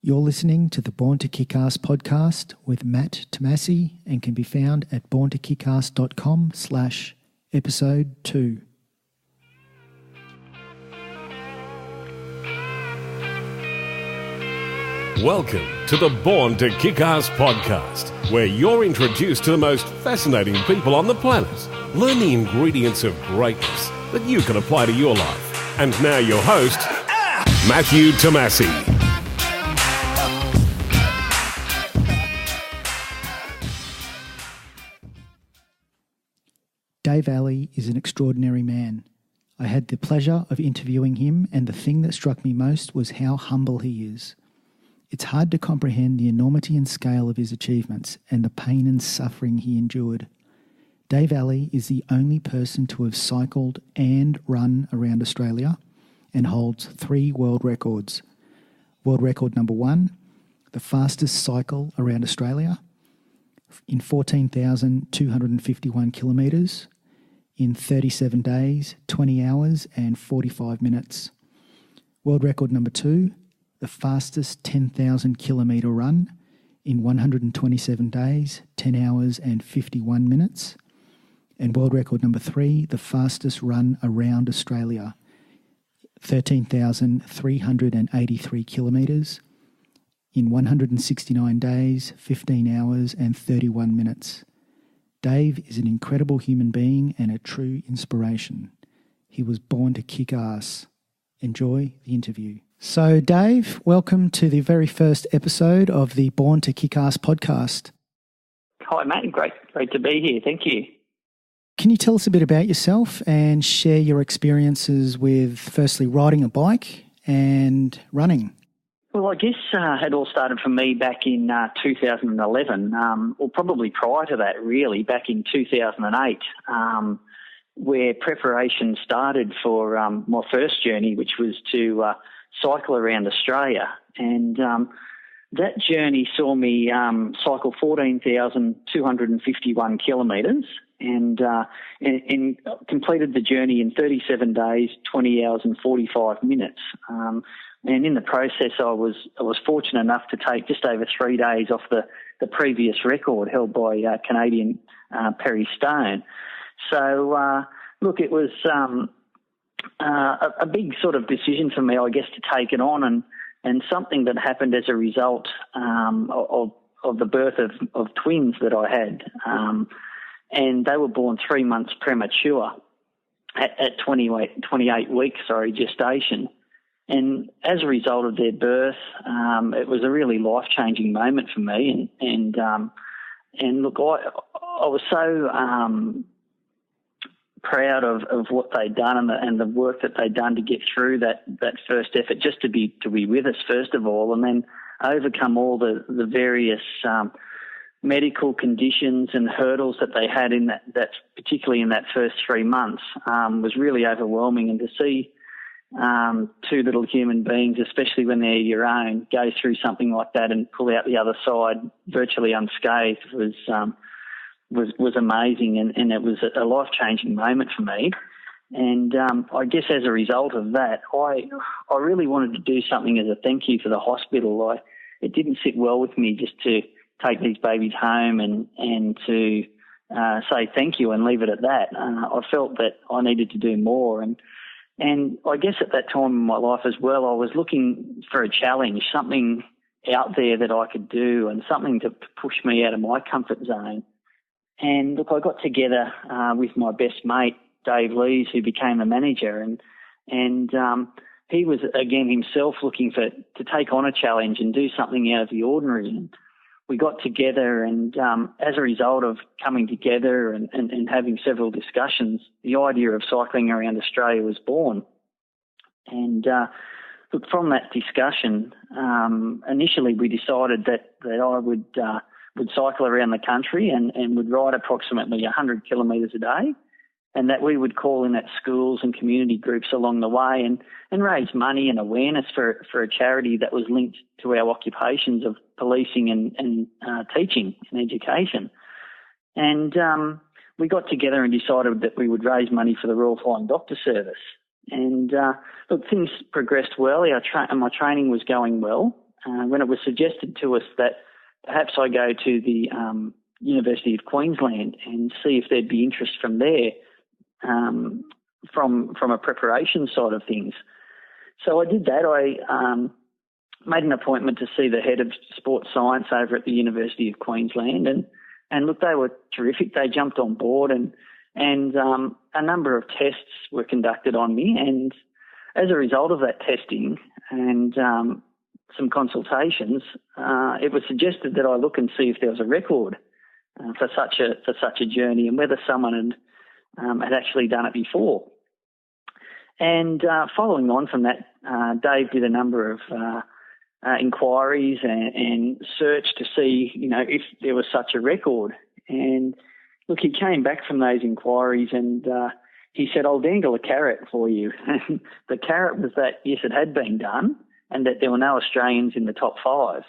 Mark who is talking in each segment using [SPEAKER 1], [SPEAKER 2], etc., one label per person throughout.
[SPEAKER 1] You're listening to the Born to Kick Arse podcast with Matt Tomasi and can be found at borntokickarse.com/episode 2.
[SPEAKER 2] Welcome to the Born to Kick Arse podcast, where you're introduced to the most fascinating people on the planet. Learn the ingredients of greatness that you can apply to your life. And now your host, Matthew Tomasi.
[SPEAKER 1] Dave Alley is an extraordinary man. I had the pleasure of interviewing him, and the thing that struck me most was how humble he is. It's hard to comprehend the enormity and scale of his achievements and the pain and suffering he endured. Dave Alley is the only person to have cycled and run around Australia and holds 3 world records. World record number 1, the fastest cycle around Australia in 14,251 kilometres in 37 days, 20 hours and 45 minutes. World record number 2, the fastest 10,000 kilometre run in 127 days, 10 hours and 51 minutes. And world record number 3, the fastest run around Australia, 13,383 kilometres in 169 days, 15 hours and 31 minutes. Dave is an incredible human being and a true inspiration. He was born to kick ass. Enjoy the interview. So, Dave, welcome to the very first episode of the Born to Kick Arse podcast.
[SPEAKER 3] Hi, mate. Great to be here. Thank you.
[SPEAKER 1] Can you tell us a bit about yourself and share your experiences with, firstly, riding a bike and running?
[SPEAKER 3] Well, I guess it all started for me back in 2011, or probably prior to that, really, back in 2008, where preparation started for my first journey, which was to cycle around Australia. And that journey saw me cycle 14,251 kilometres and completed the journey in 37 days, 20 hours and 45 minutes. And in the process, I was fortunate enough to take just over 3 days off the previous record held by Canadian Perry Stone. So, look, it was a big sort of decision for me, I guess, to take it on, and something that happened as a result of the birth of twins that I had. And they were born 3 months premature at 28 weeks, gestation. And as a result of their birth, it was a really life-changing moment for me. And look, I was so proud of what they'd done and the work that they'd done to get through that first effort, just to be with us first of all, and then overcome all the various medical conditions and hurdles that they had in that particularly in that first 3 months, was really overwhelming. And to see 2 little human beings, especially when they're your own, go through something like that and pull out the other side virtually unscathed was amazing, and it was a life-changing moment for me. And I guess as a result of that, I really wanted to do something as a thank you for the hospital. It didn't sit well with me just to take these babies home and to say thank you and leave it at that. I felt that I needed to do more, and I guess at that time in my life as well, I was looking for a challenge, something out there that I could do and something to push me out of my comfort zone. And look, I got together with my best mate, Dave Lees, who became a manager, and he was, again, himself looking to take on a challenge and do something out of the ordinary. And we got together, and as a result of coming together and having several discussions, the idea of cycling around Australia was born. And look, from that discussion, initially we decided that I would cycle around the country and would ride approximately 100 kilometres a day, and that we would call in at schools and community groups along the way and raise money and awareness for a charity that was linked to our occupations of policing and teaching and education. And we got together and decided that we would raise money for the Royal Flying Doctor Service. And look, things progressed well. My training was going well. when it was suggested to us that perhaps I go to the University of Queensland and see if there'd be interest from there, from a preparation side of things. So I did that. I made an appointment to see the head of sports science over at the University of Queensland, and look, they were terrific. They jumped on board, and a number of tests were conducted on me, and as a result of that testing and some consultations, it was suggested that I look and see if there was a record for such a journey, and whether someone had actually done it before. And following on from that, Dave did a number of inquiries and search to see, if there was such a record. And look, he came back from those inquiries and he said, "I'll dangle a carrot for you." And the carrot was that, yes, it had been done and that there were no Australians in the top 5.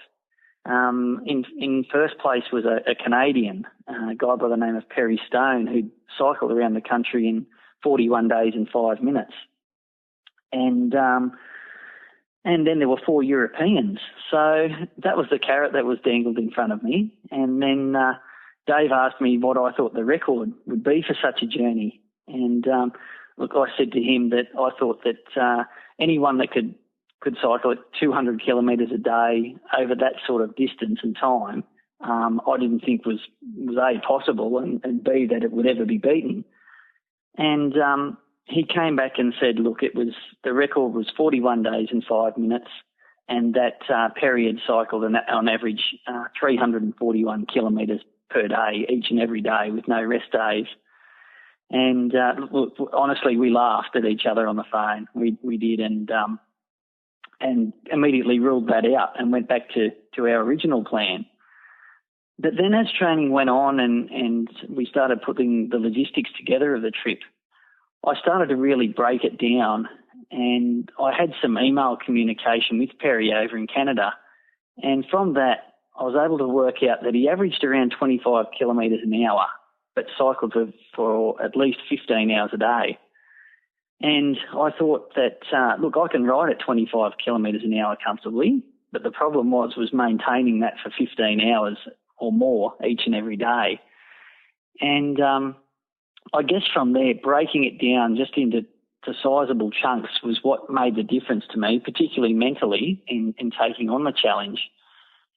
[SPEAKER 3] In first place was a Canadian, a guy by the name of Perry Stone, who cycled around the country in 41 days and 5 minutes. And then there were 4 Europeans. So that was the carrot that was dangled in front of me. And then Dave asked me what I thought the record would be for such a journey. And look, I said to him that I thought that anyone that could cycle at 200 kilometres a day over that sort of distance and time, I didn't think was A, possible, and B, that it would ever be beaten. And he came back and said, look, the record was 41 days and 5 minutes, and that Perry had cycled on average 341 kilometres per day, each and every day, with no rest days. And look, honestly, we laughed at each other on the phone. We did, and immediately ruled that out and went back to our original plan. But then as training went on and we started putting the logistics together of the trip, I started to really break it down, and I had some email communication with Perry over in Canada. And from that, I was able to work out that he averaged around 25 kilometres an hour, but cycled for at least 15 hours a day. And I thought that, look, I can ride at 25 kilometres an hour comfortably, but the problem was maintaining that for 15 hours or more each and every day. And I guess from there, breaking it down just into sizable chunks was what made the difference to me, particularly mentally in taking on the challenge.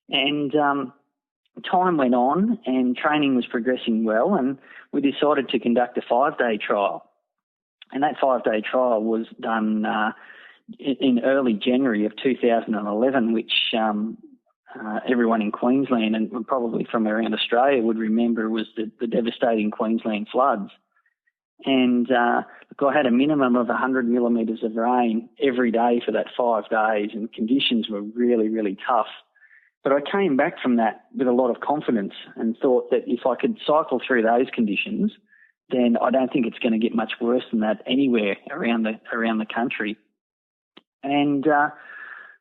[SPEAKER 3] And time went on and training was progressing well, and we decided to conduct a 5-day trial. And that 5-day trial was done in early January of 2011, which everyone in Queensland and probably from around Australia would remember was the devastating Queensland floods. And look, I had a minimum of 100 millimetres of rain every day for that 5 days, and conditions were really, really tough. But I came back from that with a lot of confidence and thought that if I could cycle through those conditions, then I don't think it's going to get much worse than that anywhere around the country. And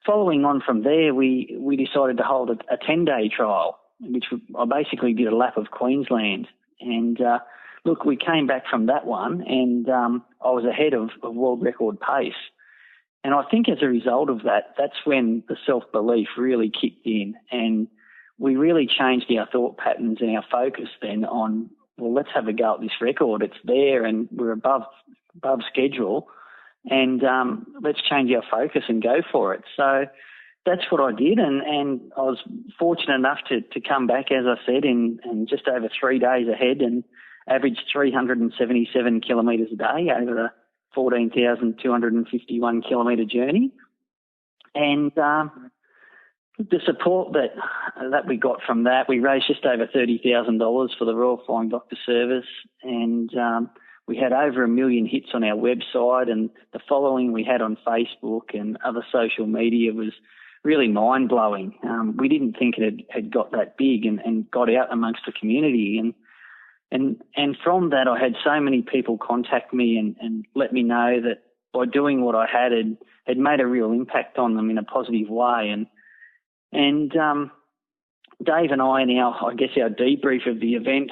[SPEAKER 3] following on from there, we decided to hold a 10-day trial, which I basically did a lap of Queensland. And look, we came back from that one, and I was ahead of world record pace. And I think as a result of that, that's when the self-belief really kicked in, and we really changed our thought patterns and our focus then on, well, let's have a go at this record. It's there and we're above schedule, and let's change our focus and go for it. So that's what I did, and I was fortunate enough to come back, as I said, in just over 3 days ahead and averaged 377 kilometres a day over the 14,251 kilometre journey. And the support that we got from that, we raised just over $30,000 for the Royal Flying Doctor Service, and we had over 1 million hits on our website, and the following we had on Facebook and other social media was really mind-blowing. We didn't think it had got that big and got out amongst the community. And from that, I had so many people contact me and let me know that by doing what I had made a real impact on them in a positive way. And Dave and I, in our debrief of the event,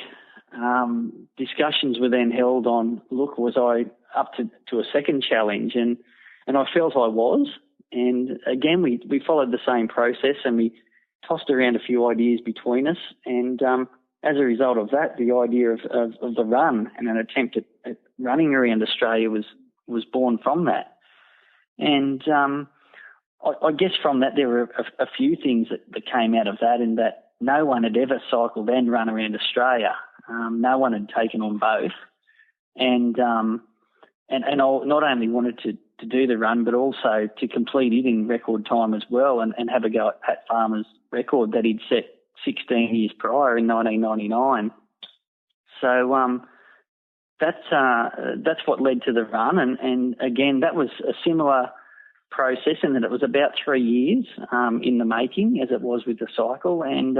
[SPEAKER 3] discussions were then held on, look, was I up to a second challenge? And I felt I was. And again, we followed the same process, and we tossed around a few ideas between us. And as a result of that, the idea of the run and an attempt at running around Australia was born from that. And I guess from that there were a few things that came out of that, in that no one had ever cycled and run around Australia. No one had taken on both. And I not only wanted to do the run, but also to complete it in record time as well, and have a go at Pat Farmer's record that he'd set 16 years prior in 1999. So that's what led to the run, and again, that was a similar process in that it was about 3 years in the making, as it was with the cycle, and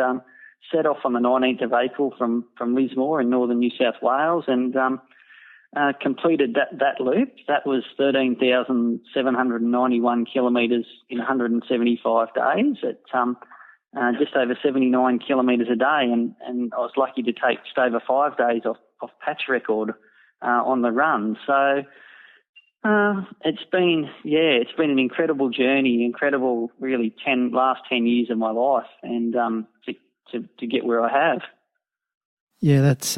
[SPEAKER 3] set off on the 19th of April from Lismore in northern New South Wales, and completed that loop. That was 13,791 kilometres in 175 days at just over 79 kilometres a day, and I was lucky to take just over 5 days off Pat's record on the run. So it's been an incredible journey, incredible really last 10 years of my life, and to get where I have.
[SPEAKER 1] Yeah, that's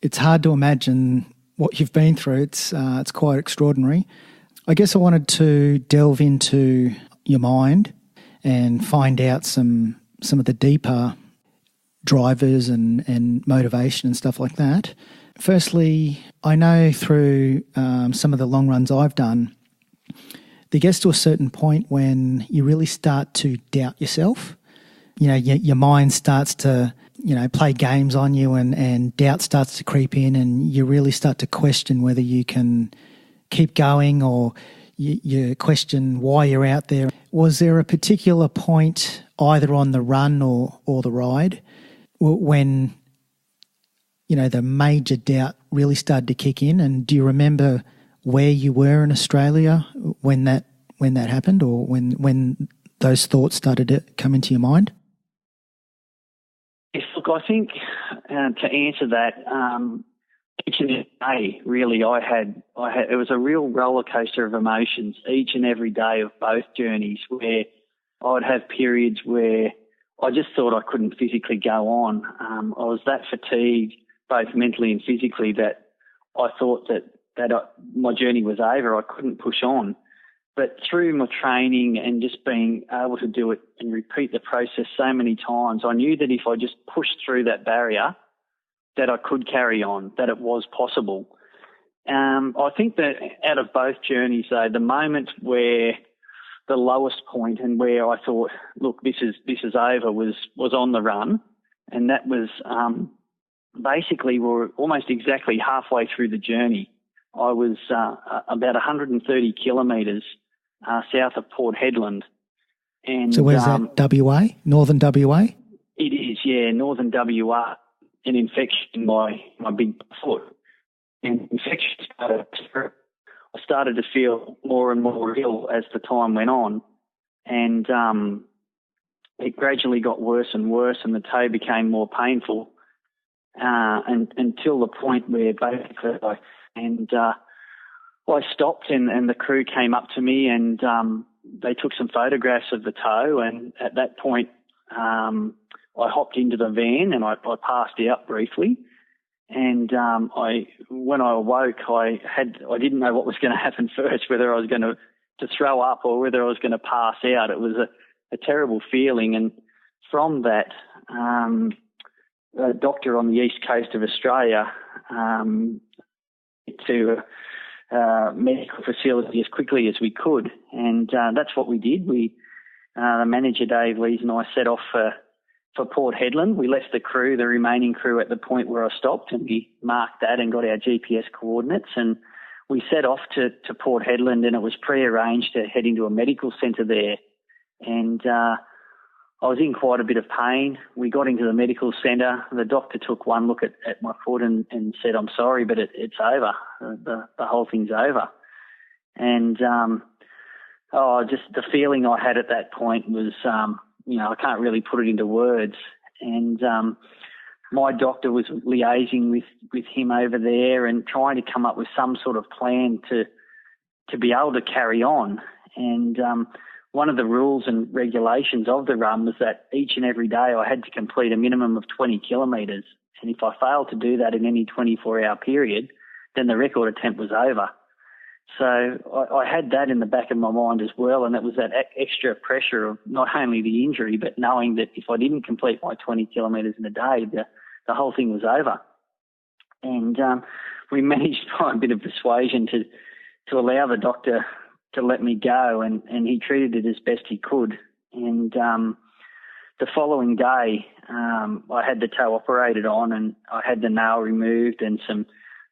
[SPEAKER 1] it's hard to imagine what you've been through. It's quite extraordinary. I guess I wanted to delve into your mind and find out some of the deeper drivers and motivation and stuff like that. Firstly, I know through some of the long runs I've done, there gets to a certain point when you really start to doubt yourself. You know, your mind starts to, play games on you, and doubt starts to creep in, and you really start to question whether you can keep going, or you question why you're out there. Was there a particular point either on the run or the ride when, the major doubt really started to kick in? And do you remember where you were in Australia when that happened, or when those thoughts started to come into your mind?
[SPEAKER 3] Yes, look, I think to answer that, each and every day, really, I had it was a real roller coaster of emotions each and every day of both journeys, where I'd have periods where I just thought I couldn't physically go on. I was that fatigued, both mentally and physically, that I thought that my journey was over. I couldn't push on. But through my training and just being able to do it and repeat the process so many times, I knew that if I just pushed through that barrier, that I could carry on, that it was possible. I think that out of both journeys, though, the moment where the lowest point and where I thought, look, this is over, was on the run, and that was basically we're almost exactly halfway through the journey. I was about 130 kilometres south of Port Hedland. And,
[SPEAKER 1] so where's that, WA? Northern WA?
[SPEAKER 3] It is, yeah, northern WA. An infection in my big foot. And infection I started to feel more and more ill as the time went on. And it gradually got worse and worse, and the toe became more painful until the point where basically I stopped and the crew came up to me, and they took some photographs of the toe, and at that point I hopped into the van and I passed out briefly, and when I awoke I didn't know what was going to happen first, whether I was going to throw up or whether I was going to pass out. It was a terrible feeling, and from that a doctor on the east coast of Australia to medical facility as quickly as we could, and that's what we did. The manager Dave Lees and I set off for Port Hedland. We left the remaining crew at the point where I stopped, and we marked that and got our GPS coordinates, and we set off to Port Hedland, and it was pre-arranged to head into a medical centre there. And I was in quite a bit of pain. We got into the medical centre. The doctor took one look at my foot and said, "I'm sorry, but it's over. The whole thing's over." And just the feeling I had at that point was, I can't really put it into words. And my doctor was liaising with him over there and trying to come up with some sort of plan to be able to carry on. And one of the rules and regulations of the run was that each and every day I had to complete a minimum of 20 kilometres. And if I failed to do that in any 24-hour period, then the record attempt was over. So I had that in the back of my mind as well, and it was that extra pressure of not only the injury, but knowing that if I didn't complete my 20 kilometres in a day, the whole thing was over. And we managed by a bit of persuasion to allow the doctor to let me go, and he treated it as best he could. And the following day, I had the toe operated on, and I had the nail removed and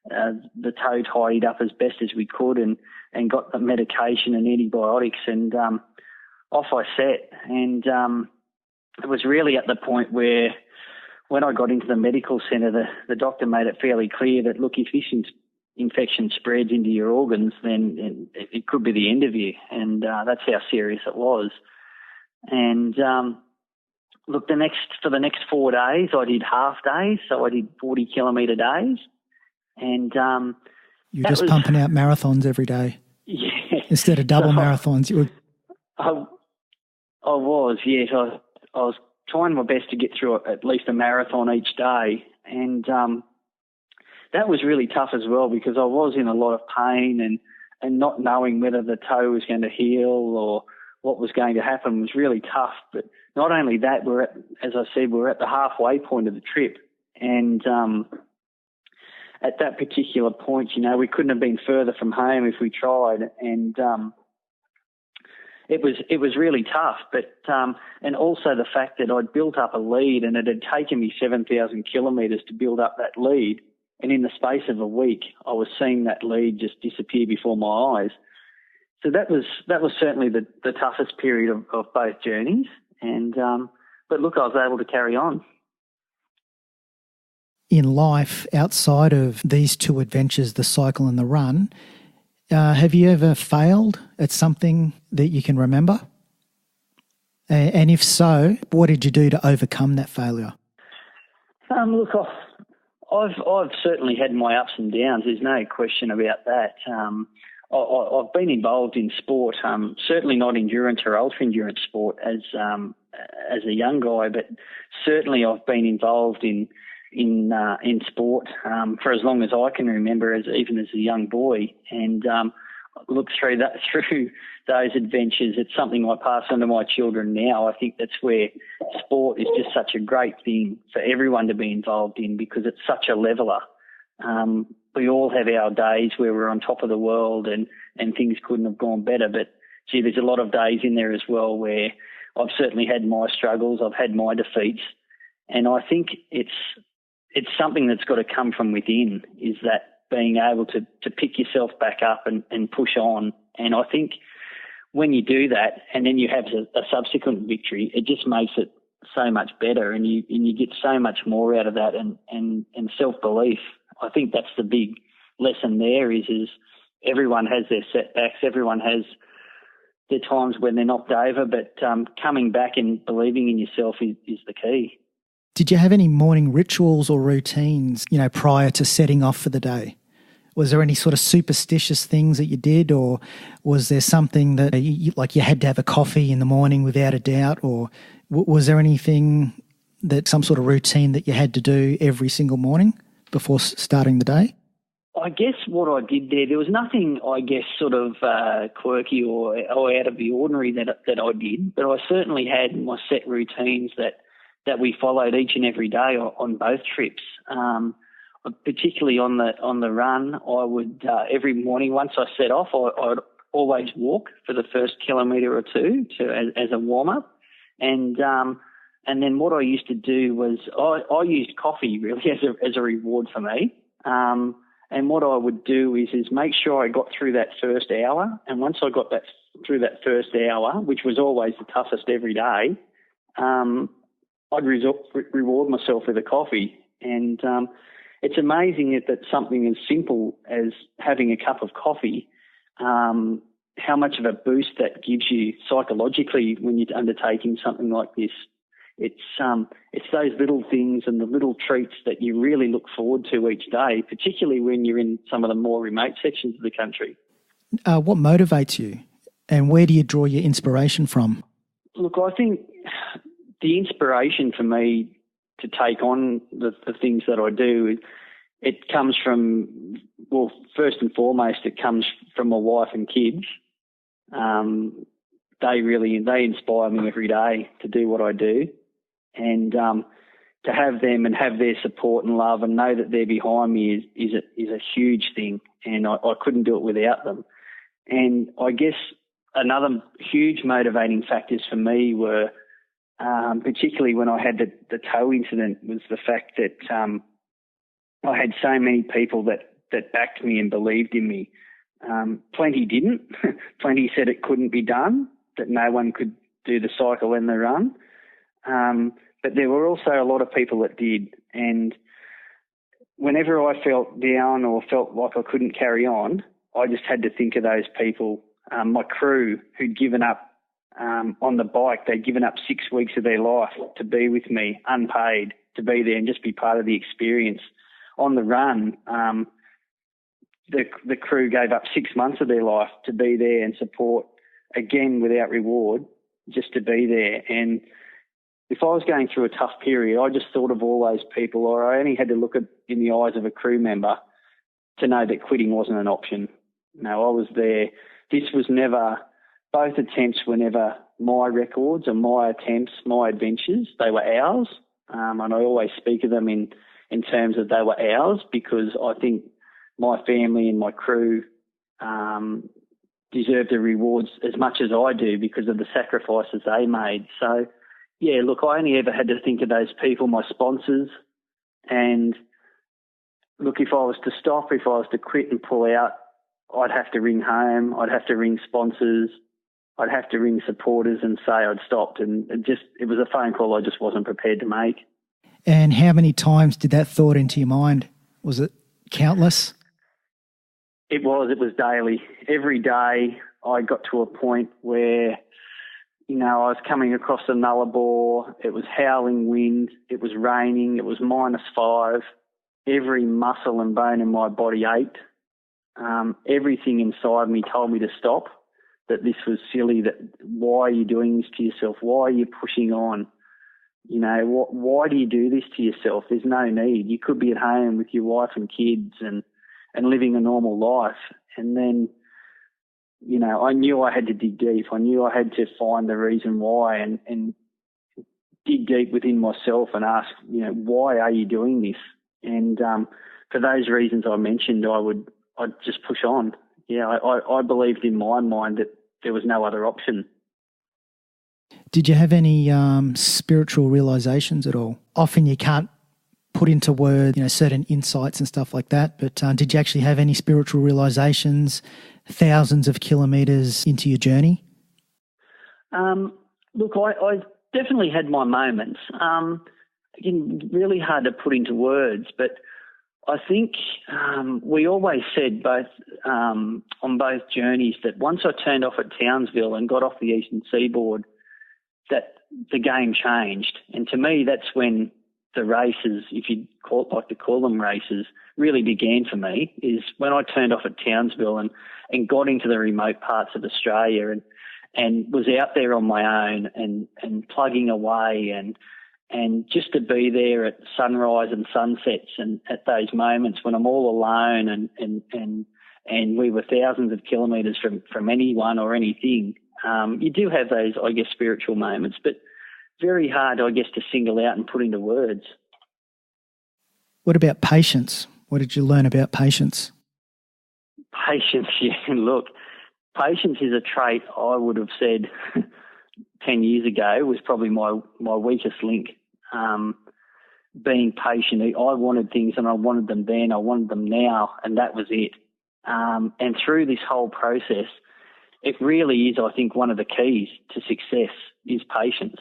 [SPEAKER 3] the toe tidied up as best as we could, and got the medication and antibiotics, and off I set. And it was really at the point where, when I got into the medical centre, the doctor made it fairly clear that, look, if this infection spreads into your organs, then it could be the end of you. And that's how serious it was. And look, for the next 4 days, I did half days, so I did 40-kilometre days. And
[SPEAKER 1] you're just pumping out marathons every day.
[SPEAKER 3] Yeah.
[SPEAKER 1] Instead of double marathons, you were.
[SPEAKER 3] I was, yes. I was trying my best to get through at least a marathon each day, and that was really tough as well, because I was in a lot of pain, and not knowing whether the toe was going to heal or what was going to happen was really tough. But not only that, as I said, we're at the halfway point of the trip, and at that particular point, we couldn't have been further from home if we tried, and it was really tough. But and also the fact that I'd built up a lead, and it had taken me 7,000 kilometres to build up that lead, and in the space of a week, I was seeing that lead just disappear before my eyes. So that was certainly the toughest period of both journeys, and but look, I was able to carry on.
[SPEAKER 1] In life, outside of these two adventures, the cycle and the run, have you ever failed at something that you can remember? And if so, what did you do to overcome that failure?
[SPEAKER 3] Look, I've certainly had my ups and downs. There's no question about that. I've been involved in sport, certainly not endurance or ultra-endurance sport as a young guy, but certainly I've been involved in sport for as long as I can remember, even as a young boy. And look, through those adventures, it's something I pass on to my children now. I think that's where sport is just such a great thing for everyone to be involved in, because it's such a leveller. We all have our days where we're on top of the world and things couldn't have gone better, but gee, there's a lot of days in there as well where I've certainly had my struggles, I've had my defeats, and I think it's something that's got to come from within, is that being able to pick yourself back up and push on. And I think when you do that and then you have a subsequent victory, it just makes it so much better, and you get so much more out of that, and self-belief. I think that's the big lesson there is everyone has their setbacks, everyone has their times when they're knocked over, but coming back and believing in yourself is the key.
[SPEAKER 1] Did you have any morning rituals or routines, prior to setting off for the day? Was there any sort of superstitious things that you did, or was there something that you had to have a coffee in the morning without a doubt, or was there anything some sort of routine that you had to do every single morning before starting the day?
[SPEAKER 3] I guess what I did there was nothing, sort of quirky or out of the ordinary that I did, but I certainly had my set routines that we followed each and every day on both trips. Particularly on the run, I would every morning once I set off, I'd always walk for the first kilometre or two as a warm up, and then what I used to do was I used coffee really as a reward for me. And what I would do is make sure I got through that first hour, and once I got through that first hour, which was always the toughest every day, I'd reward myself with a coffee. And it's amazing that something as simple as having a cup of coffee, how much of a boost that gives you psychologically when you're undertaking something like this. It's those little things and the little treats that you really look forward to each day, particularly when you're in some of the more remote sections of the country.
[SPEAKER 1] What motivates you And where do you draw your inspiration from?
[SPEAKER 3] Look, I think the inspiration for me to take on the things that I do, it comes from, well, first and foremost, it comes from my wife and kids. They inspire me every day to do what I do, and to have them and have their support and love and know that they're behind me is a huge thing, and I couldn't do it without them. And I guess another huge motivating factors for me were, particularly when I had the toe incident, was the fact that I had so many people that backed me and believed in me. Plenty didn't. Plenty said it couldn't be done, that no one could do the cycle and the run. But there were also a lot of people that did. And whenever I felt down or felt like I couldn't carry on, I just had to think of those people. My crew who'd given up on the bike, they'd given up 6 weeks of their life to be with me, unpaid, to be there and just be part of the experience. On the run, the crew gave up 6 months of their life to be there and support, again without reward, just to be there. And if I was going through a tough period, I just thought of all those people, or I only had to look in the eyes of a crew member to know that quitting wasn't an option. No, I was there. Both attempts were never my records or my attempts, my adventures. They were ours. And I always speak of them in terms of they were ours, because I think my family and my crew deserve the rewards as much as I do because of the sacrifices they made. So, yeah, look, I only ever had to think of those people, my sponsors. And look, if I was to stop, if I was to quit and pull out, I'd have to ring home, I'd have to ring sponsors, I'd have to ring supporters and say I'd stopped. And it was a phone call I just wasn't prepared to make.
[SPEAKER 1] And how many times did that thought into your mind? Was it countless?
[SPEAKER 3] It was daily. Every day I got to a point where, you know, I was coming across a Nullarbor, it was howling wind, it was raining, it was -5. Every muscle and bone in my body ached. Everything inside me told me to stop, that this was silly, that why are you doing this to yourself? Why are you pushing on? You know, why do you do this to yourself? There's no need. You could be at home with your wife and kids and living a normal life. And then, you know, I knew I had to dig deep. I knew I had to find the reason why and dig deep within myself and ask, you know, why are you doing this? And for those reasons I mentioned, I'd just push on. Yeah, I believed in my mind that there was no other option.
[SPEAKER 1] Did you have any spiritual realizations at all? Often you can't put into words, you know, certain insights and stuff like that, but did you actually have any spiritual realizations thousands of kilometres into your journey?
[SPEAKER 3] Look, I definitely had my moments. Again, really hard to put into words, but I think we always said on both journeys that once I turned off at Townsville and got off the eastern seaboard, that the game changed. And to me, that's when the races, if you like to call them races, really began for me, is when I turned off at Townsville and got into the remote parts of Australia and was out there on my own and plugging away and just to be there at sunrise and sunsets and at those moments when I'm all alone and we were thousands of kilometres from anyone or anything. You do have those, I guess, spiritual moments, but very hard, I guess, to single out and put into words.
[SPEAKER 1] What about patience? What did you learn about patience?
[SPEAKER 3] Patience, yeah. Look, patience is a trait I would have said 10 years ago was probably my weakest link. Being patient, I wanted things and I wanted them then, I wanted them now, and that was it. And through this whole process, it really is, I think, one of the keys to success is patience.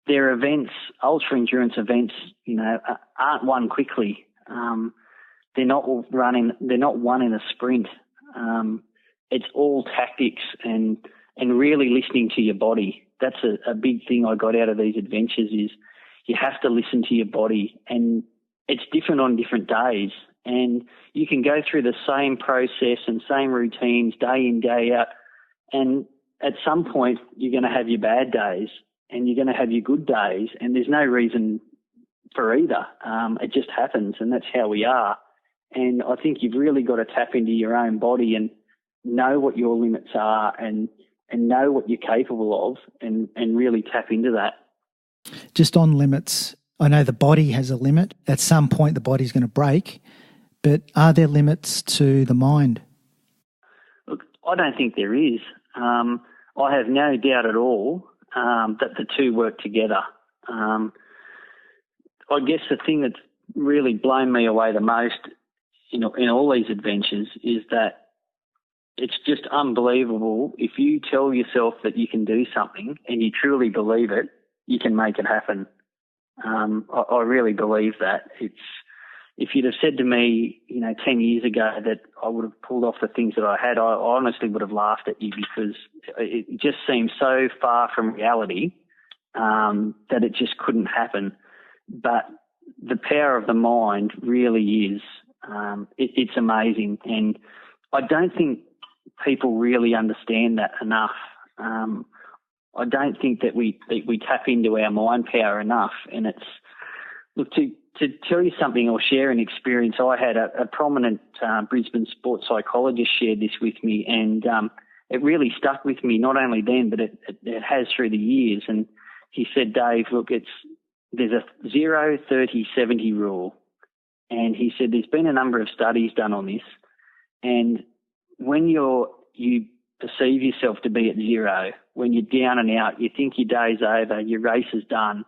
[SPEAKER 3] There are events, ultra-endurance events, you know, aren't won quickly. They're not won in a sprint. It's all tactics and really listening to your body. That's a big thing I got out of these adventures is you have to listen to your body, and it's different on different days. And you can go through the same process and same routines day in, day out. And at some point, you're going to have your bad days and you're going to have your good days. And there's no reason for either. It just happens, and that's how we are. And I think you've really got to tap into your own body and know what your limits are and know what you're capable of and really tap into that.
[SPEAKER 1] Just on limits, I know the body has a limit. At some point, the body's going to break. But are there limits to the mind?
[SPEAKER 3] Look, I don't think there is. I have no doubt at all that the two work together. I guess the thing that's really blown me away the most in all these adventures is that it's just unbelievable. If you tell yourself that you can do something and you truly believe it, you can make it happen. I really believe that. If you'd have said to me, 10 years ago that I would have pulled off the things that I had, I honestly would have laughed at you because it just seems so far from reality that it just couldn't happen. But the power of the mind really is, it's amazing. And I don't think people really understand that enough. I don't think that we tap into our mind power enough. And it's, look, to tell you something or share an experience, I had a prominent Brisbane sports psychologist share this with me, and it really stuck with me, not only then, but it has through the years. And he said, Dave, look, there's a 0, 30, 70 rule. And he said there's been a number of studies done on this, and when you perceive yourself to be at 0, when you're down and out, you think your day's over, your race is done,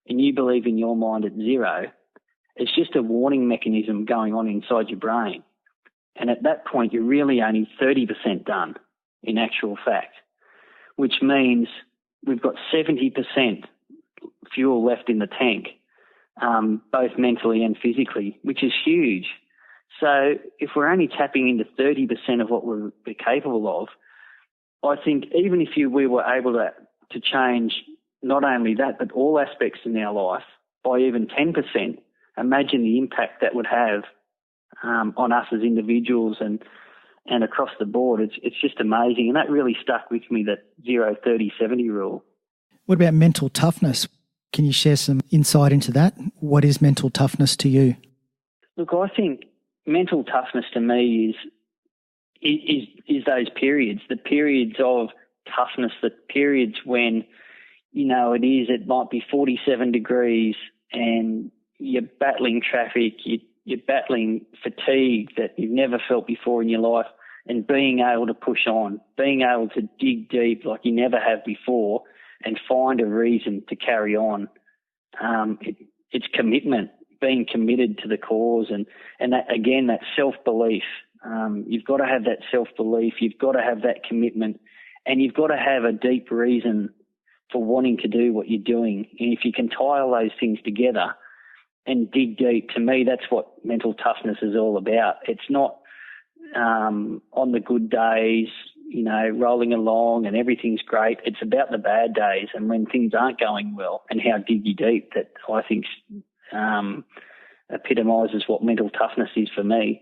[SPEAKER 3] and you believe in your mind at 0, it's just a warning mechanism going on inside your brain. And at that point, you're really only 30% done in actual fact, which means we've got 70% fuel left in the tank, both mentally and physically, which is huge. So if we're only tapping into 30% of what we're capable of, I think even if we were able to change not only that, but all aspects in our life by even 10%, imagine the impact that would have on us as individuals and across the board. It's just amazing. And that really stuck with me, that 0, 30, 70 rule.
[SPEAKER 1] What about mental toughness? Can you share some insight into that? What is mental toughness to you?
[SPEAKER 3] Look, I think mental toughness to me is those periods, the periods of toughness, the periods when, it might be 47 degrees and you're battling traffic, you're battling fatigue that you've never felt before in your life, and being able to push on, being able to dig deep like you never have before and find a reason to carry on. It's commitment, being committed to the cause, and that, again, that self-belief. You've got to have that self-belief, you've got to have that commitment, and you've got to have a deep reason for wanting to do what you're doing. And if you can tie all those things together and dig deep, to me, that's what mental toughness is all about. It's not on the good days, rolling along and everything's great. It's about the bad days and when things aren't going well, and how dig you deep, that I think epitomises what mental toughness is for me.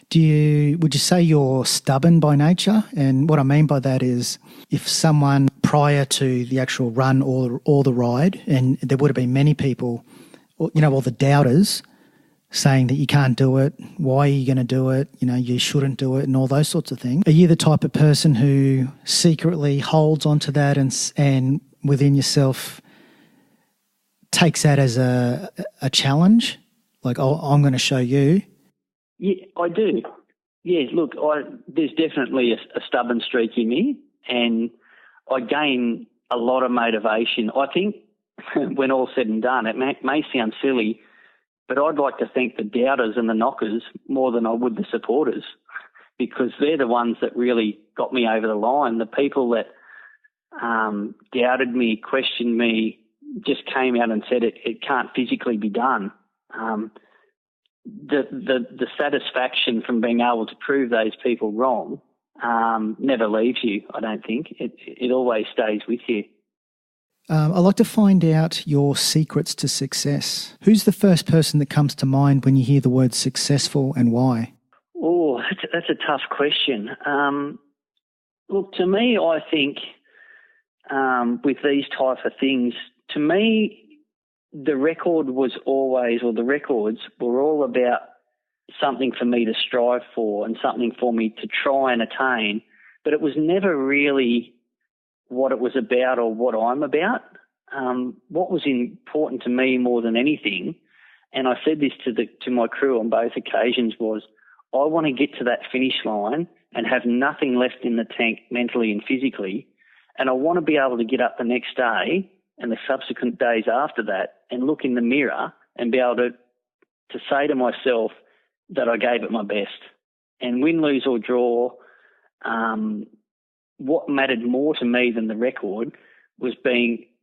[SPEAKER 1] Would you say you're stubborn by nature? And what I mean by that is, if someone prior to the actual run or the ride, and there would have been many people, all the doubters saying that you can't do it, why are you going to do it, you shouldn't do it, and all those sorts of things. Are you the type of person who secretly holds onto that and within yourself takes that as a challenge? Like, I'm going to show you.
[SPEAKER 3] Yeah, I do. Yeah, look, there's definitely a stubborn streak in me, and I gain a lot of motivation. I think when all's said and done, it may sound silly, but I'd like to thank the doubters and the knockers more than I would the supporters, because they're the ones that really got me over the line. The people that doubted me, questioned me, just came out and said it can't physically be done. The satisfaction from being able to prove those people wrong never leaves you, I don't think. It always stays with you.
[SPEAKER 1] I'd like to find out your secrets to success. Who's the first person that comes to mind when you hear the word successful and why?
[SPEAKER 3] Oh, that's a tough question. Look, to me, I think with these type of things, to me, the records were all about something for me to strive for and something for me to try and attain, but it was never really what it was about or what I'm about. What was important to me more than anything, and I said this to my crew on both occasions, was I want to get to that finish line and have nothing left in the tank mentally and physically, and I want to be able to get up the next day and the subsequent days after that and look in the mirror and be able to say to myself that I gave it my best. And win, lose or draw, what mattered more to me than the record was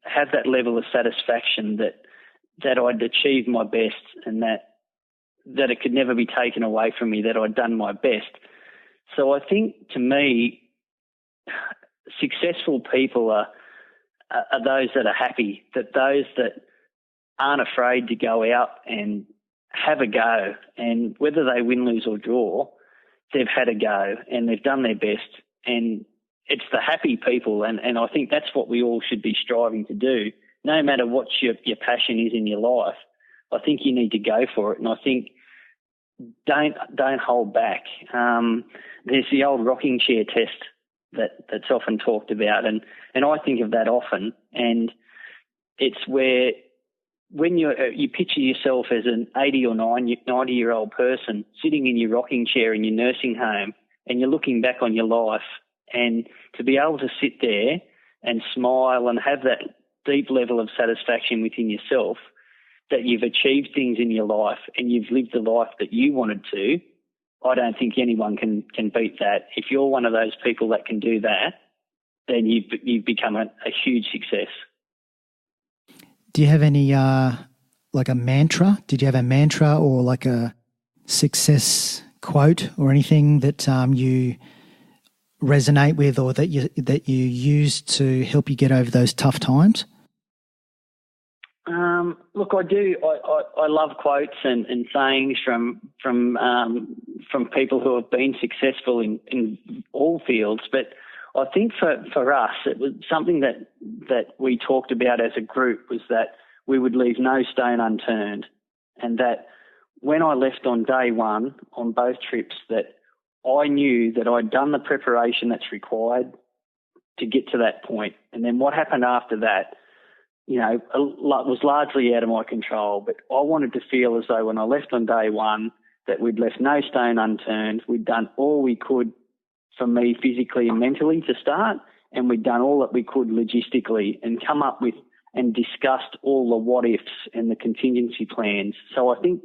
[SPEAKER 3] have that level of satisfaction that I'd achieved my best and that it could never be taken away from me, that I'd done my best. So I think, to me, successful people are those that are happy, those that aren't afraid to go out and have a go. And whether they win, lose or draw, they've had a go and they've done their best. And it's the happy people, and I think that's what we all should be striving to do. No matter what your passion is in your life, I think you need to go for it. And I think don't hold back. There's the old rocking chair test that's often talked about, and I think of that often. And it's where when you picture yourself as an 80 or 90-year-old person sitting in your rocking chair in your nursing home, and you're looking back on your life, and to be able to sit there and smile and have that deep level of satisfaction within yourself that you've achieved things in your life and you've lived the life that you wanted to, I don't think anyone can beat that. If you're one of those people that can do that, then you've become a huge success.
[SPEAKER 1] Do you have any, like a mantra? Did you have a mantra or like a success quote or anything that you resonate with or that you use to help you get over those tough times?
[SPEAKER 3] Look, I do. I love quotes and sayings from people who have been successful in all fields. But I think for us, it was something that we talked about as a group, was that we would leave no stone unturned, and that when I left on day one on both trips, that I knew that I'd done the preparation that's required to get to that point. And then what happened after that, was largely out of my control. But I wanted to feel as though when I left on day one that we'd left no stone unturned. We'd done all we could for me physically and mentally to start, and we'd done all that we could logistically and come up with and discussed all the what-ifs and the contingency plans. So I think,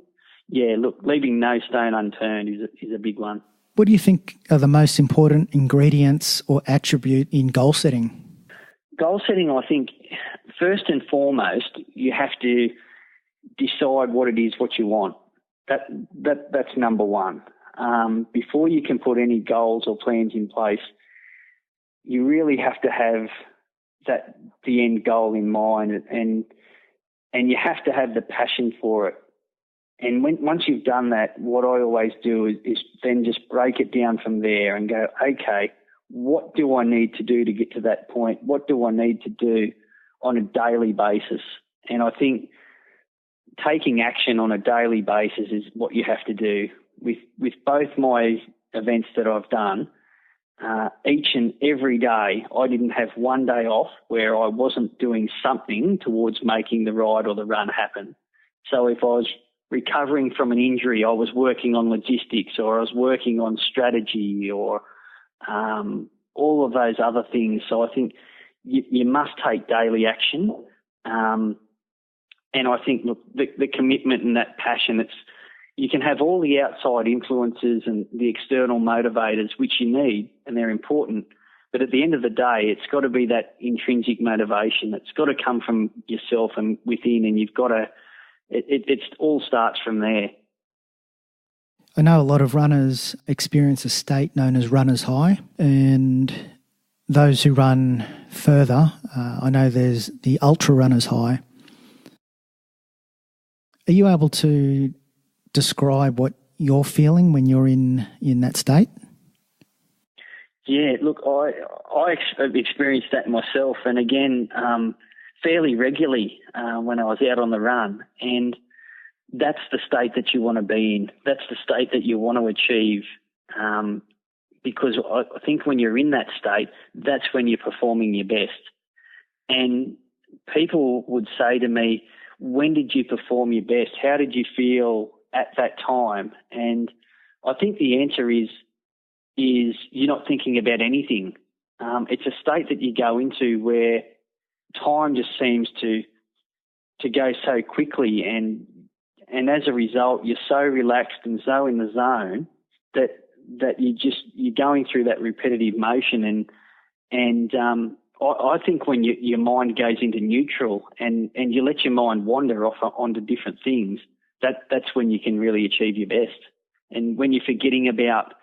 [SPEAKER 3] leaving no stone unturned is a big one.
[SPEAKER 1] What do you think are the most important ingredients or attribute in goal setting?
[SPEAKER 3] Goal setting, I think, first and foremost, you have to decide what it is, what you want. That's number one. Before you can put any goals or plans in place, you really have to have the end goal in mind, and you have to have the passion for it. And once you've done that, what I always do is then just break it down from there and go, okay, what do I need to do to get to that point? What do I need to do on a daily basis? And I think taking action on a daily basis is what you have to do. With both my events that I've done, each and every day, I didn't have one day off where I wasn't doing something towards making the ride or the run happen. So if I was recovering from an injury, I was working on logistics, or I was working on strategy, or all of those other things. So I think you must take daily action. And I think, look, the commitment and that passion, you can have all the outside influences and the external motivators, which you need, and they're important. But at the end of the day, it's got to be that intrinsic motivation. It's got to come from yourself and within, and you've got to, it all starts from there.
[SPEAKER 1] I know a lot of runners experience a state known as runner's high, and those who run further, I know there's the ultra runners high. Are you able to describe what you're feeling when you're in that state?
[SPEAKER 3] Yeah, look, I experienced that myself, and again, fairly regularly when I was out on the run. And that's the state that you want to be in. That's the state that you want to achieve, because I think when you're in that state, that's when you're performing your best. And people would say to me, when did you perform your best? How did you feel at that time? And I think the answer is you're not thinking about anything. It's a state that you go into where time just seems to go so quickly, and as a result, you're so relaxed and so in the zone that you're going through that repetitive motion, and I think when your mind goes into neutral and you let your mind wander off onto different things, that's when you can really achieve your best. And when you're forgetting about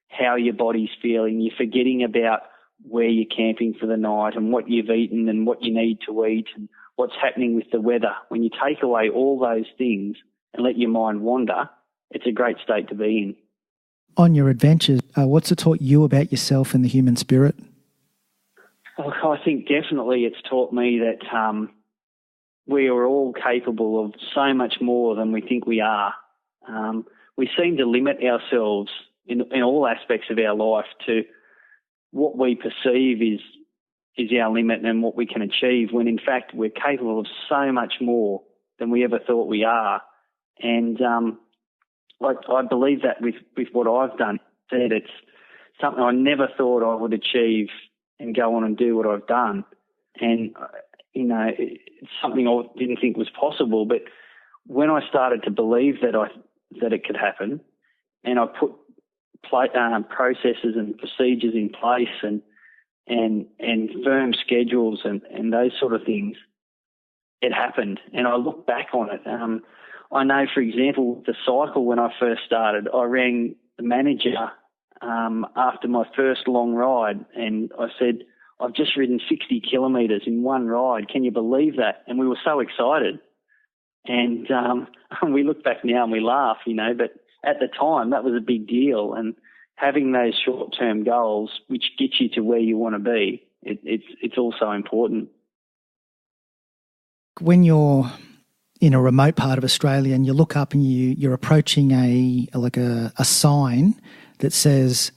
[SPEAKER 3] how your body's feeling, you're forgetting about where you're camping for the night and what you've eaten and what you need to eat and what's happening with the weather. When you take away all those things and let your mind wander, it's a great state to be in.
[SPEAKER 1] On your adventures, what's it taught you about yourself and the human spirit?
[SPEAKER 3] Well, I think definitely it's taught me that we are all capable of so much more than we think we are. We seem to limit ourselves in all aspects of our life to what we perceive is our limit and what we can achieve, when in fact we're capable of so much more than we ever thought we are. And I believe that with what I've done, that it's something I never thought I would achieve and go on and do what I've done. And, it's something I didn't think was possible. But when I started to believe that it could happen, and I put processes and procedures in place and firm schedules and those sort of things, it happened. And I look back on it. I know, for example, the cycle, when I first started, I rang the manager after my first long ride, and I said, I've just ridden 60 kilometres in one ride. Can you believe that? And we were so excited. And we look back now and we laugh, but at the time that was a big deal. And having those short-term goals, which get you to where you want to be, it's also important.
[SPEAKER 1] When you're in a remote part of Australia and you look up and you're approaching a sign that says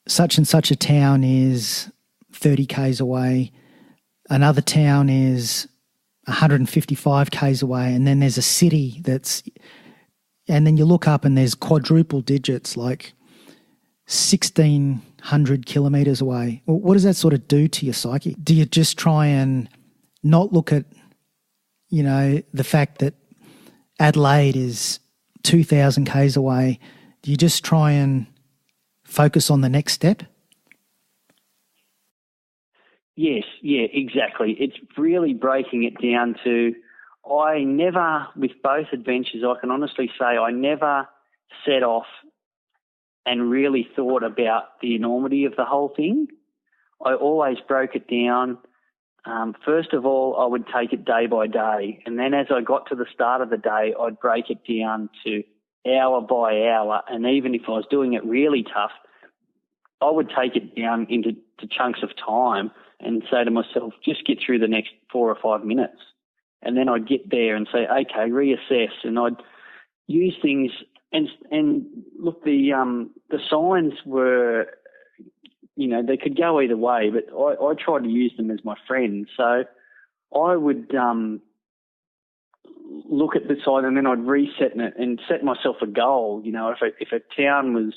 [SPEAKER 1] such and such a town is 30 k's away, another town is 155 k's away, and then there's a city and then you look up and there's quadruple digits, like 1,600 kilometres away. What does that sort of do to your psyche? Do you just try and not look at, the fact that Adelaide is 2,000 k's away? Do you just try and focus on the next step?
[SPEAKER 3] Yes, yeah, exactly. It's really breaking it down to, I never, with both adventures, I can honestly say I never set off and really thought about the enormity of the whole thing. I always broke it down. First of all, I would take it day by day. And then as I got to the start of the day, I'd break it down to hour by hour. And even if I was doing it really tough, I would take it down into chunks of time and say to myself, just get through the next 4 or 5 minutes. And then I'd get there and say, okay, reassess. And I'd use things and look, the signs were, they could go either way, but I tried to use them as my friend. So I would look at the sign and then I'd reset it and set myself a goal. If a town was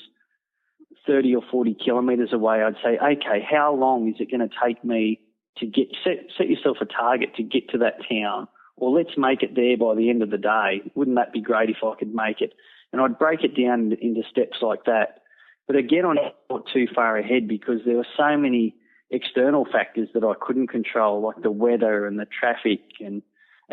[SPEAKER 3] 30 or 40 kilometres away, I'd say, okay, how long is it going to take me to set yourself a target to get to that town? Or let's make it there by the end of the day. Wouldn't that be great if I could make it? And I'd break it down into steps like that. But again, I not too far ahead because there were so many external factors that I couldn't control, like the weather and the traffic and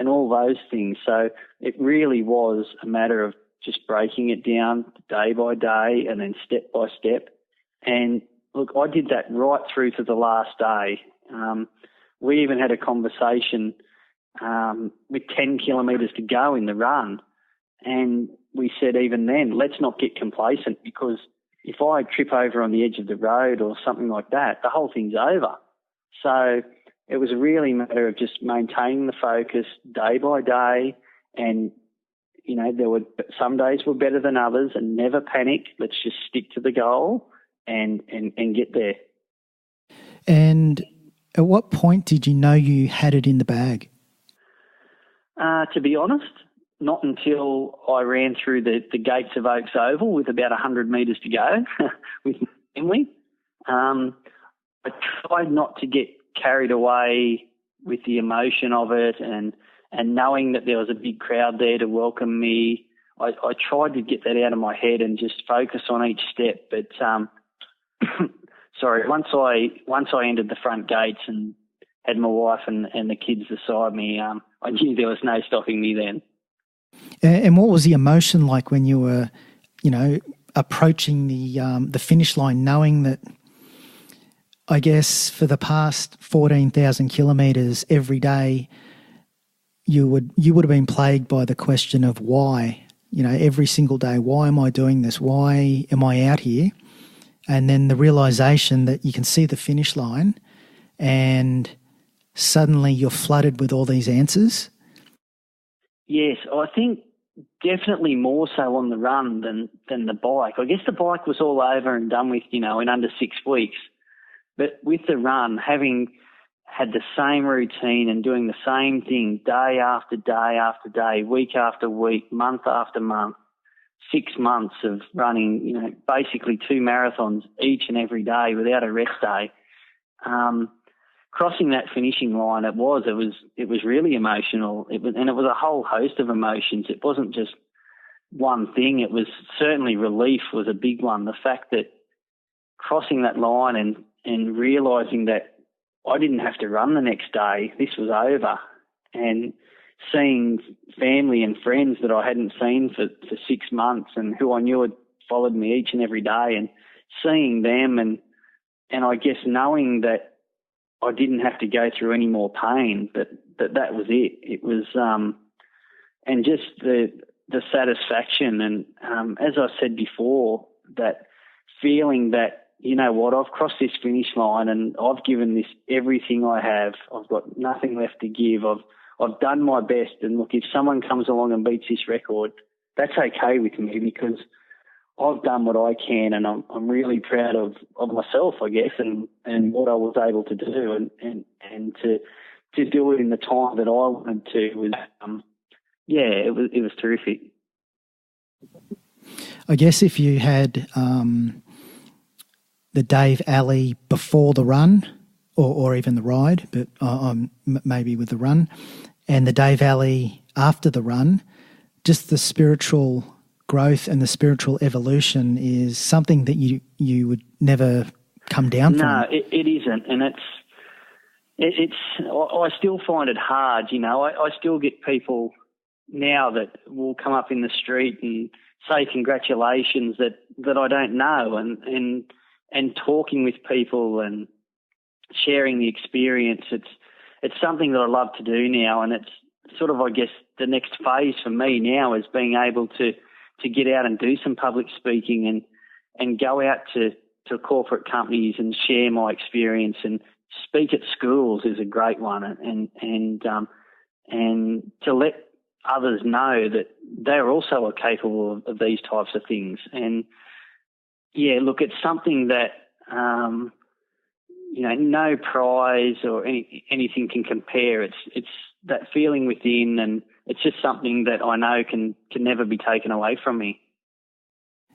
[SPEAKER 3] all those things. So it really was a matter of just breaking it down day by day and then step by step. And look, I did that right through to the last day. We even had a conversation with 10 kilometres to go in the run. And we said even then, let's not get complacent, because if I trip over on the edge of the road or something like that, the whole thing's over. So it was really a matter of just maintaining the focus day by day. And, you know, there were some days were better than others, and never panic. Let's just stick to the goal and get there.
[SPEAKER 1] And at what point did you know you had it in the bag?
[SPEAKER 3] To be honest, not until I ran through the gates of Oaks Oval with about 100 metres to go with my family. I tried not to get carried away with the emotion of it and knowing that there was a big crowd there to welcome me. I tried to get that out of my head and just focus on each step. But, sorry, once I entered the front gates and had my wife and the kids beside me, I knew there was no stopping me then.
[SPEAKER 1] And what was the emotion like when you were, you know, approaching the finish line, knowing that, I guess, for the past 14,000 kilometres every day, you would have been plagued by the question of why, you know, every single day, why am I doing this? Why am I out here? And then the realisation that you can see the finish line and suddenly you're flooded with all these answers.
[SPEAKER 3] Yes, I think definitely more so on the run than the bike. I guess the bike was all over and done with, you know, in under 6 weeks. But with the run, having had the same routine and doing the same thing day after day after day, week after week, month after month, 6 months of running, you know, basically 2 marathons each and every day without a rest day. Crossing that finishing line, it was really emotional. It was a whole host of emotions. It wasn't just one thing. It was certainly relief was a big one. The fact that crossing that line and realising that I didn't have to run the next day, this was over, and seeing family and friends that I hadn't seen for 6 months and who I knew had followed me each and every day, and seeing them and I guess knowing that I didn't have to go through any more pain, that was it. It was, and just the satisfaction and, as I said before, that feeling that, you know what, I've crossed this finish line and I've given this everything I have. I've got nothing left to give. I've done my best. And look, if someone comes along and beats this record, that's okay with me because I've done what I can, and I'm really proud of myself, I guess, and what I was able to do, and to do it in the time that I wanted to was, it was terrific.
[SPEAKER 1] I guess if you had the Dave Alley before the run, or even the ride, but maybe with the run, and the Dave Alley after the run, just the spiritual growth and the spiritual evolution is something that you would never come down from.
[SPEAKER 3] No, it isn't, and it's. I still find it hard. You know, I still get people now that will come up in the street and say congratulations that I don't know, and talking with people and sharing the experience. It's something that I love to do now, and it's sort of, I guess, the next phase for me now is being able to get out and do some public speaking and go out to corporate companies and share my experience, and speak at schools is a great one, and to let others know that they're also capable of these types of things. And yeah, look, it's something that you know, no prize or anything can compare. It's that feeling within, and it's just something that I know can never be taken away from me.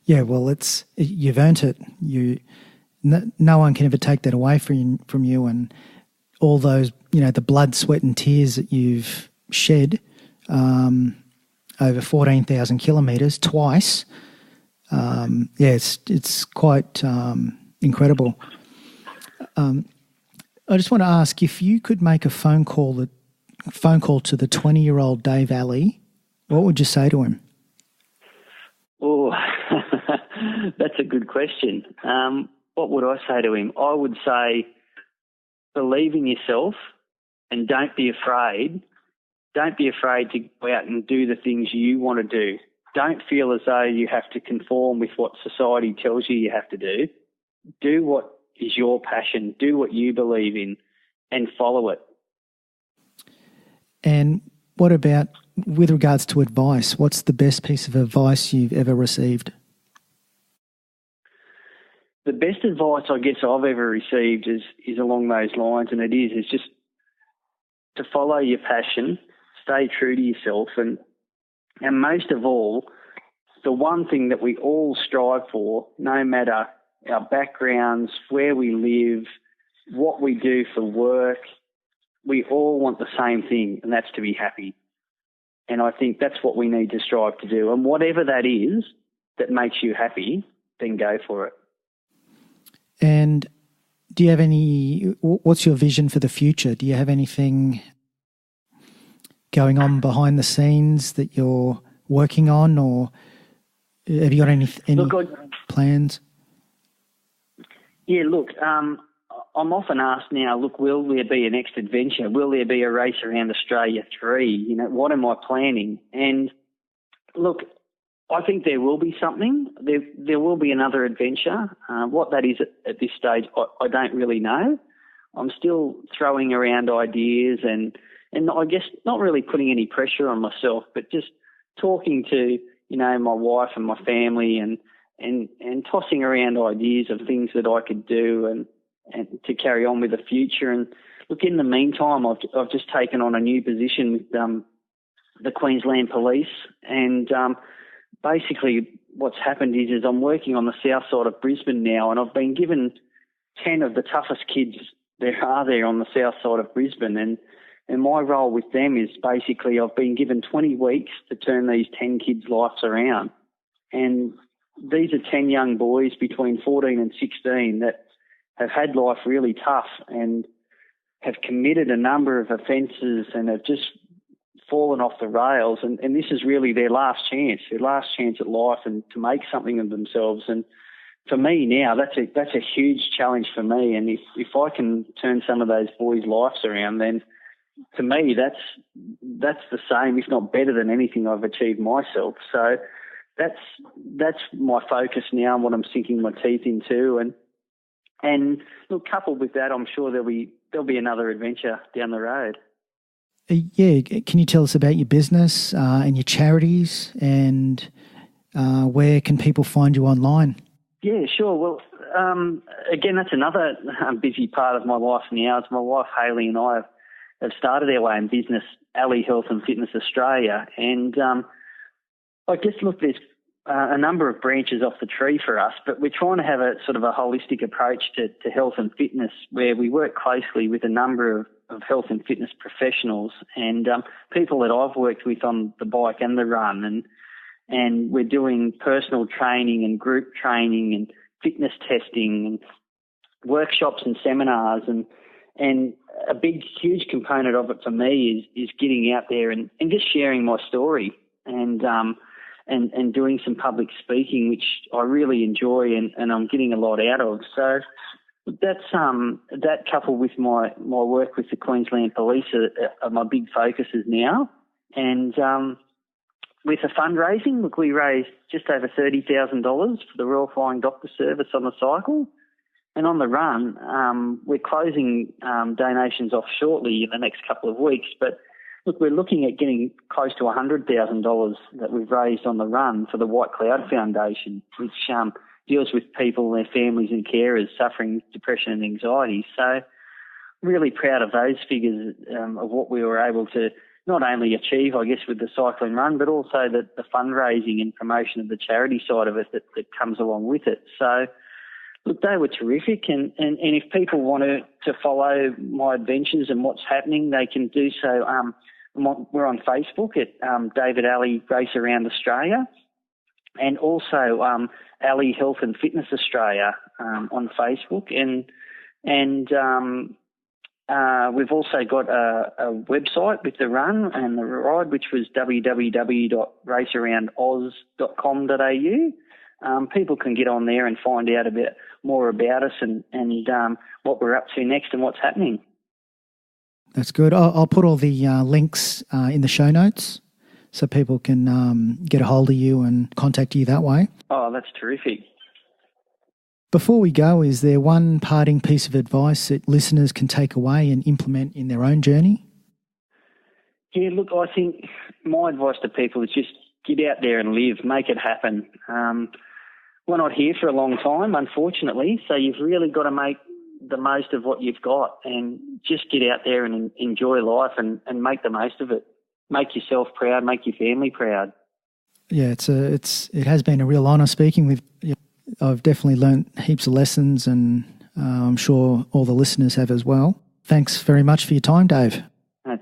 [SPEAKER 1] Yeah, well, you've earned it. No one can ever take that away from you, and all those, you know, the blood, sweat, and tears that you've shed over 14,000 kilometres twice. It's quite incredible. I just want to ask if you could make a phone call to the 20-year-old Dave Alley, what would you say to him?
[SPEAKER 3] Oh, that's a good question. what would I say to him? I would say, believe in yourself and don't be afraid. Don't be afraid to go out and do the things you want to do. Don't feel as though you have to conform with what society tells you have to do. Do what is your passion. Do what you believe in and follow it.
[SPEAKER 1] And what about with regards to advice? What's the best piece of advice you've ever received?
[SPEAKER 3] The best advice I guess I've ever received is along those lines, and it is just to follow your passion, stay true to yourself, and most of all, the one thing that we all strive for, no matter our backgrounds, where we live, what we do for work, we all want the same thing, and that's to be happy. And I think that's what we need to strive to do. And whatever that is that makes you happy, then go for it.
[SPEAKER 1] And do you have what's your vision for the future? Do you have anything going on behind the scenes that you're working on, or have you got any plans?
[SPEAKER 3] Yeah, look, I'm often asked now, look, will there be a next adventure? Will there be a race around Australia 3? You know, what am I planning? And look, I think there will be something. There will be another adventure. What that is at this stage, I don't really know. I'm still throwing around ideas and I guess not really putting any pressure on myself, but just talking to, you know, my wife and my family and tossing around ideas of things that I could do and to carry on with the future. And look, in the meantime, I've just taken on a new position with the Queensland Police, and basically what's happened is I'm working on the south side of Brisbane now, and I've been given 10 of the toughest kids there are there on the south side of Brisbane, and my role with them is basically I've been given 20 weeks to turn these 10 kids' lives around. And these are 10 young boys between 14 and 16 that have had life really tough and have committed a number of offences and have just fallen off the rails. And this is really their last chance at life and to make something of themselves. And for me now, that's a huge challenge for me. And if I can turn some of those boys' lives around, then to me that's the same, if not better than anything I've achieved myself. So that's my focus now and what I'm sinking my teeth into. And look, coupled with that, I'm sure there'll be another adventure down the road.
[SPEAKER 1] Yeah, can you tell us about your business and your charities, and where can people find you online?
[SPEAKER 3] Yeah, sure. Well, again, that's another busy part of my life now. It's my wife Hayley and I have started our own business, Ali Health and Fitness Australia, and I guess, look, there's a number of branches off the tree for us, but we're trying to have a sort of a holistic approach to health and fitness, where we work closely with a number of health and fitness professionals and people that I've worked with on the bike and the run, and we're doing personal training and group training and fitness testing and workshops and seminars, and a big, huge component of it for me is getting out there and just sharing my story and doing some public speaking, which I really enjoy and I'm getting a lot out of. So that's that coupled with my work with the Queensland Police are my big focuses now. And with the fundraising, look, we raised just over $30,000 for the Royal Flying Doctor Service on the cycle. And on the run, we're closing donations off shortly in the next couple of weeks. But look, we're looking at getting close to $100,000 that we've raised on the run for the White Cloud Foundation, which deals with people, their families and carers suffering depression and anxiety. So really proud of those figures of what we were able to not only achieve, I guess, with the cycling run, but also the fundraising and promotion of the charity side of it that comes along with it. So look, they were terrific, and if people want to follow my adventures and what's happening, they can do so. We're on Facebook at David Ali Race Around Australia, and also Ali Health and Fitness Australia on Facebook, and we've also got a website with the run and the ride, which was www.racearoundoz.com.au. people can get on there and find out a bit more about us and what we're up to next and what's happening.
[SPEAKER 1] That's good. I'll put all the links in the show notes so people can get a hold of you and contact you that way.
[SPEAKER 3] Oh, that's terrific.
[SPEAKER 1] Before we go, is there one parting piece of advice that listeners can take away and implement in their own journey?
[SPEAKER 3] Yeah, look, I think my advice to people is just get out there and live, make it happen. We're not here for a long time, unfortunately, so you've really got to make the most of what you've got and just get out there and enjoy life and make the most of it. Make yourself proud, make your family proud.
[SPEAKER 1] Yeah, it has been a real honour speaking with you. I've definitely learnt heaps of lessons, and I'm sure all the listeners have as well. Thanks very much for your time, Dave.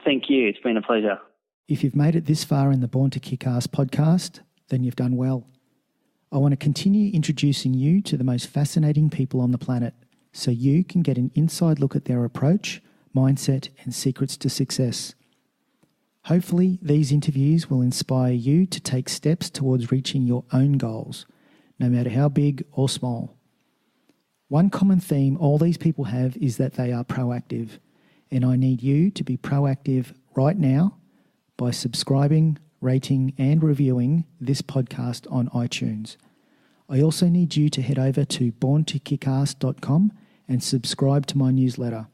[SPEAKER 3] Thank you. It's been a pleasure.
[SPEAKER 1] If you've made it this far in the Born to Kick Arse podcast, then you've done well. I want to continue introducing you to the most fascinating people on the planet so you can get an inside look at their approach, mindset, and secrets to success. Hopefully, these interviews will inspire you to take steps towards reaching your own goals, no matter how big or small. One common theme all these people have is that they are proactive, and I need you to be proactive right now by subscribing, rating, and reviewing this podcast on iTunes. I also need you to head over to borntokickarse.com and subscribe to my newsletter.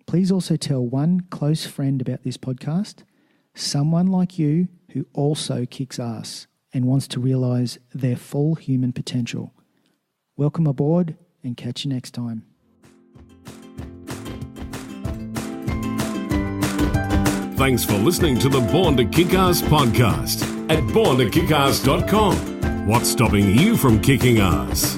[SPEAKER 1] Please also tell one close friend about this podcast, someone like you who also kicks ass and wants to realise their full human potential. Welcome aboard and catch you next time.
[SPEAKER 2] Thanks for listening to the Born to Kick Arse podcast at borntokickarse.com. What's stopping you from kicking arse?